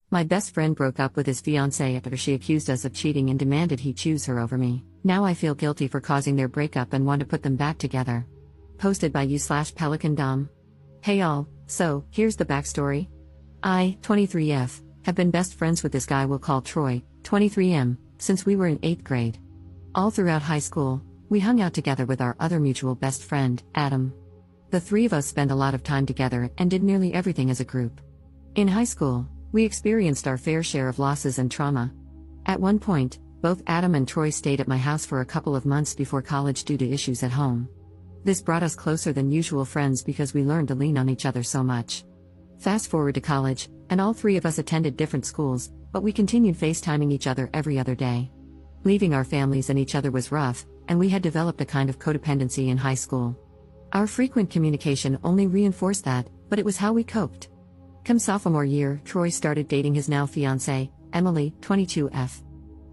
My best friend broke up with his fiancée after she accused us of cheating and demanded he choose her over me. Now I feel guilty for causing their breakup and want to put them back together. Posted by you/Pelican Dom. Hey all, so, here's the backstory. I, 23F, have been best friends with this guy we'll call Troy, 23M, since we were in 8th grade. All throughout high school, we hung out together with our other mutual best friend, Adam. The three of us spent a lot of time together and did nearly everything as a group. In high school, we experienced our fair share of losses and trauma. At one point, both Adam and Troy stayed at my house for a couple of months before college due to issues at home. This brought us closer than usual friends because we learned to lean on each other so much. Fast forward to college, and all three of us attended different schools, but we continued FaceTiming each other every other day. Leaving our families and each other was rough, and we had developed a kind of codependency in high school. Our frequent communication only reinforced that, but it was how we coped. Come sophomore year, Troy started dating his now fiancée, Emily, 22F.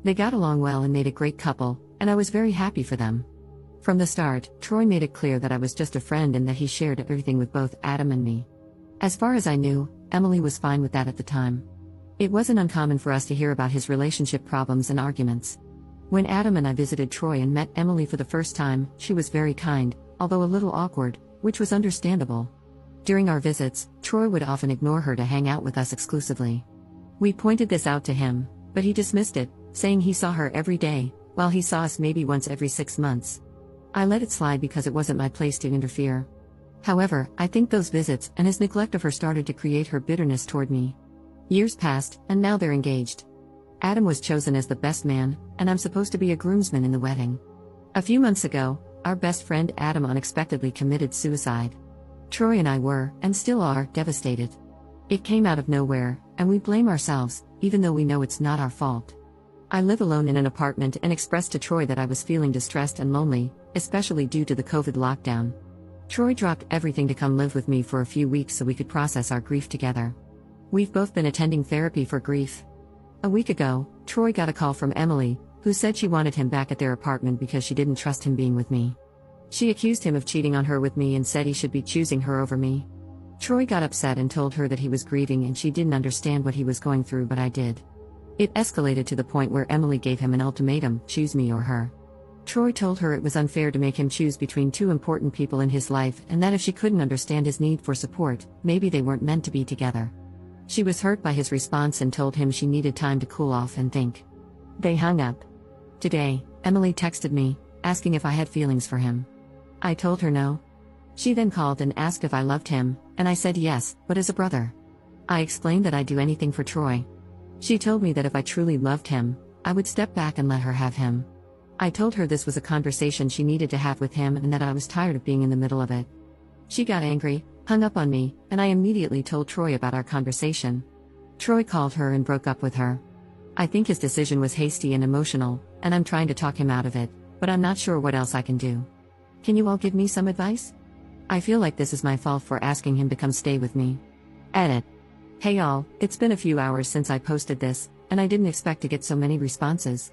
They got along well and made a great couple, and I was very happy for them. From the start, Troy made it clear that I was just a friend and that he shared everything with both Adam and me. As far as I knew, Emily was fine with that at the time. It wasn't uncommon for us to hear about his relationship problems and arguments. When Adam and I visited Troy and met Emily for the first time, she was very kind, although a little awkward, which was understandable. During our visits, Troy would often ignore her to hang out with us exclusively. We pointed this out to him, but he dismissed it, saying he saw her every day, while he saw us maybe once every 6 months. I let it slide because it wasn't my place to interfere. However, I think those visits and his neglect of her started to create her bitterness toward me. Years passed, and now they're engaged. Adam was chosen as the best man, and I'm supposed to be a groomsman in the wedding. A few months ago, our best friend Adam unexpectedly committed suicide. Troy and I were, and still are, devastated. It came out of nowhere, and we blame ourselves, even though we know it's not our fault. I live alone in an apartment and expressed to Troy that I was feeling distressed and lonely, especially due to the COVID lockdown. Troy dropped everything to come live with me for a few weeks so we could process our grief together. We've both been attending therapy for grief. A week ago, Troy got a call from Emily, who said she wanted him back at their apartment because she didn't trust him being with me. She accused him of cheating on her with me and said he should be choosing her over me. Troy got upset and told her that he was grieving and she didn't understand what he was going through, but I did. It escalated to the point where Emily gave him an ultimatum: choose me or her. Troy told her it was unfair to make him choose between two important people in his life and that if she couldn't understand his need for support, maybe they weren't meant to be together. She was hurt by his response and told him she needed time to cool off and think. They hung up. Today, Emily texted me, asking if I had feelings for him. I told her no. She then called and asked if I loved him, and I said yes, but as a brother. I explained that I'd do anything for Troy. She told me that if I truly loved him, I would step back and let her have him. I told her this was a conversation she needed to have with him and that I was tired of being in the middle of it. She got angry, hung up on me, and I immediately told Troy about our conversation. Troy called her and broke up with her. I think his decision was hasty and emotional, and I'm trying to talk him out of it, but I'm not sure what else I can do. Can you all give me some advice? I feel like this is my fault for asking him to come stay with me. Edit. Hey all, it's been a few hours since I posted this, and I didn't expect to get so many responses.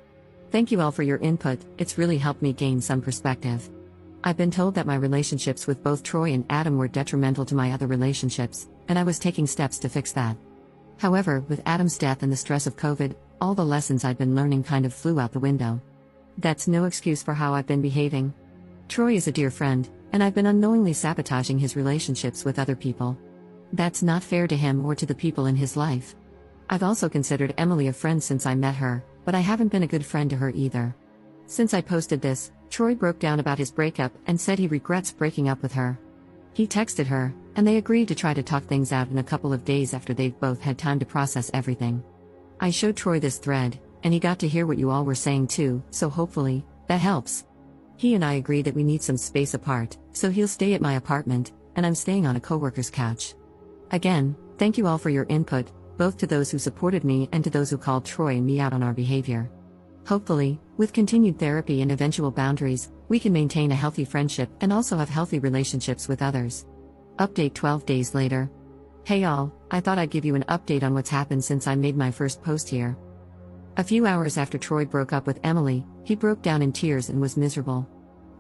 Thank you all for your input, it's really helped me gain some perspective. I've been told that my relationships with both Troy and Adam were detrimental to my other relationships, and I was taking steps to fix that. However, with Adam's death and the stress of COVID, all the lessons I'd been learning kind of flew out the window. That's no excuse for how I've been behaving. Troy is a dear friend, and I've been unknowingly sabotaging his relationships with other people. That's not fair to him or to the people in his life. I've also considered Emily a friend since I met her, but I haven't been a good friend to her either. Since I posted this, Troy broke down about his breakup and said he regrets breaking up with her. He texted her, and they agreed to try to talk things out in a couple of days after they've both had time to process everything. I showed Troy this thread, and he got to hear what you all were saying too, so hopefully, that helps. He and I agree that we need some space apart, so he'll stay at my apartment, and I'm staying on a coworker's couch. Again, thank you all for your input, both to those who supported me and to those who called Troy and me out on our behavior. Hopefully, with continued therapy and eventual boundaries, we can maintain a healthy friendship and also have healthy relationships with others. Update 12 days later. Hey all, I thought I'd give you an update on what's happened since I made my first post here. A few hours after Troy broke up with Emily, he broke down in tears and was miserable.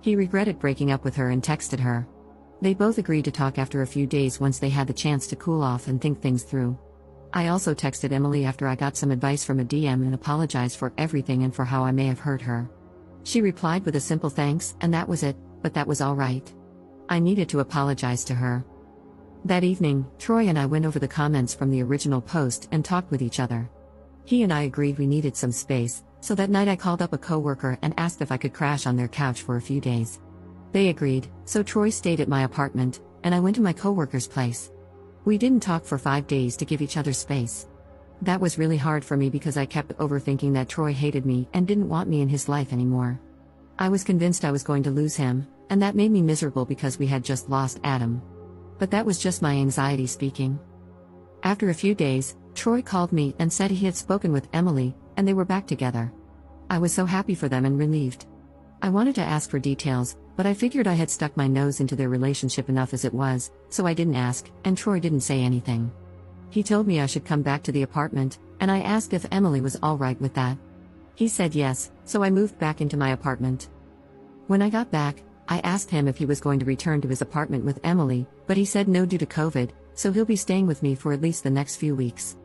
He regretted breaking up with her and texted her. They both agreed to talk after a few days once they had the chance to cool off and think things through. I also texted Emily after I got some advice from a DM and apologized for everything and for how I may have hurt her. She replied with a simple thanks, and that was it, but that was alright. I needed to apologize to her. That evening, Troy and I went over the comments from the original post and talked with each other. He and I agreed we needed some space, so that night I called up a coworker and asked if I could crash on their couch for a few days. They agreed, so Troy stayed at my apartment, and I went to my coworker's place. We didn't talk for 5 days to give each other space. That was really hard for me because I kept overthinking that Troy hated me and didn't want me in his life anymore. I was convinced I was going to lose him, and that made me miserable because we had just lost Adam. But that was just my anxiety speaking. After a few days, Troy called me and said he had spoken with Emily, and they were back together. I was so happy for them and relieved. I wanted to ask for details, but I figured I had stuck my nose into their relationship enough as it was, so I didn't ask, and Troy didn't say anything. He told me I should come back to the apartment, and I asked if Emily was alright with that. He said yes, so I moved back into my apartment. When I got back, I asked him if he was going to return to his apartment with Emily, but he said no due to COVID, so he'll be staying with me for at least the next few weeks.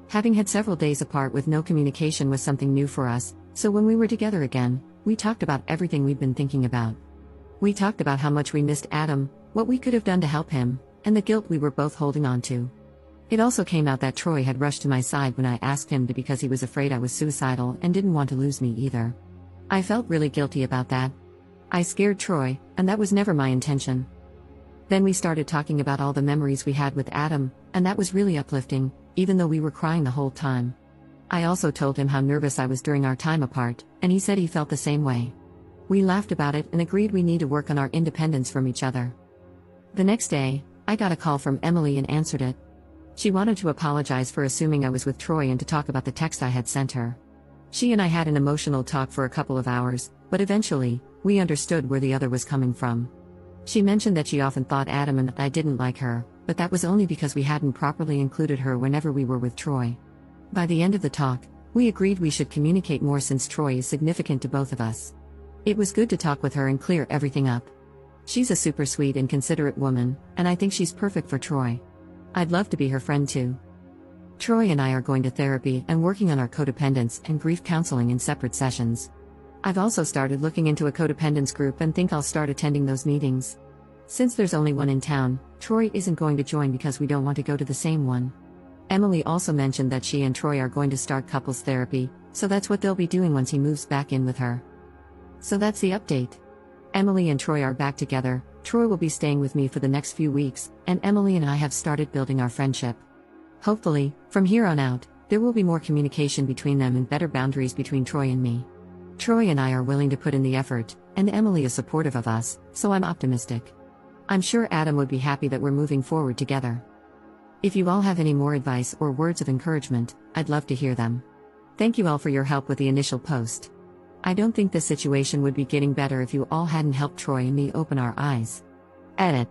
Having had several days apart with no communication was something new for us, so when we were together again, we talked about everything we'd been thinking about. We talked about how much we missed Adam, what we could have done to help him, and the guilt we were both holding on to. It also came out that Troy had rushed to my side when I asked him to because he was afraid I was suicidal and didn't want to lose me either. I felt really guilty about that. I scared Troy, and that was never my intention. Then we started talking about all the memories we had with Adam, and that was really uplifting, even though we were crying the whole time. I also told him how nervous I was during our time apart, and he said he felt the same way. We laughed about it and agreed we need to work on our independence from each other. The next day, I got a call from Emily and answered it. She wanted to apologize for assuming I was with Troy and to talk about the text I had sent her. She and I had an emotional talk for a couple of hours, but eventually, we understood where the other was coming from. She mentioned that she often thought Adam and I didn't like her, but that was only because we hadn't properly included her whenever we were with Troy. By the end of the talk, we agreed we should communicate more since Troy is significant to both of us. It was good to talk with her and clear everything up. She's a super sweet and considerate woman, and I think she's perfect for Troy. I'd love to be her friend too. Troy and I are going to therapy and working on our codependence and grief counseling in separate sessions. I've also started looking into a codependence group and think I'll start attending those meetings. Since there's only one in town, Troy isn't going to join because we don't want to go to the same one. Emily also mentioned that she and Troy are going to start couples therapy, so that's what they'll be doing once he moves back in with her. So that's the update. Emily and Troy are back together, Troy will be staying with me for the next few weeks, and Emily and I have started building our friendship. Hopefully, from here on out, there will be more communication between them and better boundaries between Troy and me. Troy and I are willing to put in the effort, and Emily is supportive of us, so I'm optimistic. I'm sure Adam would be happy that we're moving forward together. If you all have any more advice or words of encouragement, I'd love to hear them. Thank you all for your help with the initial post. I don't think the situation would be getting better if you all hadn't helped Troy and me open our eyes. Edit.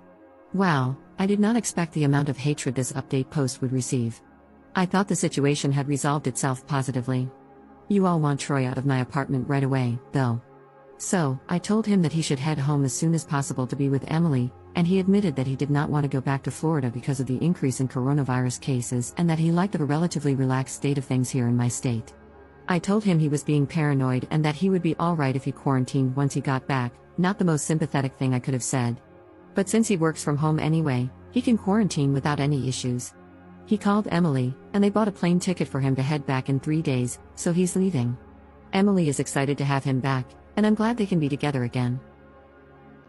Wow, I did not expect the amount of hatred this update post would receive. I thought the situation had resolved itself positively. You all want Troy out of my apartment right away, though. So, I told him that he should head home as soon as possible to be with Emily, and he admitted that he did not want to go back to Florida because of the increase in coronavirus cases and that he liked the relatively relaxed state of things here in my state. I told him he was being paranoid and that he would be alright if he quarantined once he got back, not the most sympathetic thing I could have said. But since he works from home anyway, he can quarantine without any issues. He called Emily, and they bought a plane ticket for him to head back in 3 days, so he's leaving. Emily is excited to have him back, and I'm glad they can be together again.